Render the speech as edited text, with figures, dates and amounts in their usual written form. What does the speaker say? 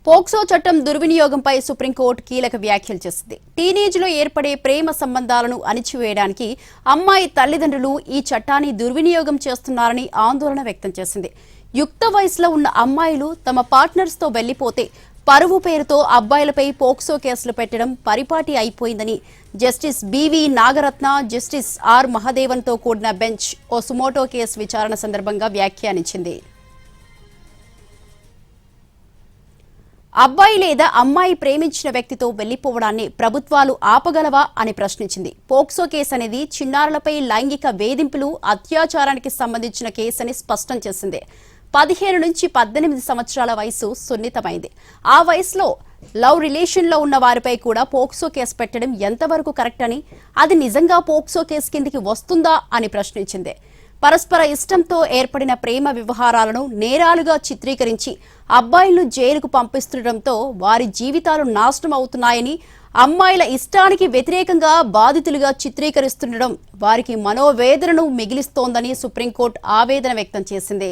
POCSO చట్టం దుర్వినియోగంపై supreme court కీలక వ్యాఖ్యలు చేసింది. టీనేజ్లో ఏర్పడే ప్రేమ సంబంధాలను అణిచివేయడానికి అమ్మాయి తల్లిదండ్రులు ఈ చట్టాన్ని దుర్వినియోగం చేస్తున్నారని ఆందోళన వ్యక్తం చేసింది. యుక్త వయసులో ఉన్న అమ్మాయిలు తమ పార్ట్నర్స్తో వెళ్లిపోతే పరువు పేరుతో అబ్బాయిలపై పోక్సో కేసులు పెట్టడం పరిపాటి అయిపోయిందని justice BV Nagarathna, justice R మహదేవన్తో కూడిన బెంచ్ ఓ సుమోటో కేసు విచారణ సందర్భంగా వ్యాఖ్యానించింది. అబ్బాయి లేదా అమ్మాయి ప్రేమించిన వ్యక్తితో వెళ్లిపోవడాన్ని ప్రభుత్వాలు ఆపగలవా అని ప్రశ్నించింది. పోక్సో కేసు అనేది చిన్నారులపై లైంగిక వేధింపులు, అత్యాచారానికి సంబంధించిన కేసని స్పష్టం చేసింది. 15 నుంచి 18 సంవత్సరాల వయసు సున్నితమైంది. ఆ వయసులో లవ్ రిలేషన్లో ఉన్న వారిపై కూడా పోక్సో కేసు పెట్టడం ఎంతవరకు కరెక్ట్ అని, అది నిజంగా పోక్సో కేసు కిందికి వస్తుందా అని ప్రశ్నించింది. పరస్పర ఇష్టంతో ఏర్పడిన ప్రేమ వ్యవహారాలను నేరాలుగా చిత్రీకరించి అబ్బాయిలను జైలుకు పంపిస్తుండటంతో వారి జీవితాలు నాశనం అవుతున్నాయని, అమ్మాయిల ఇష్టానికి వ్యతిరేకంగా బాధితులుగా చిత్రీకరిస్తుండడం వారికి మనోవేదనను మిగిలిస్తోందని సుప్రీంకోర్టు ఆవేదన వ్యక్తం చేసింది.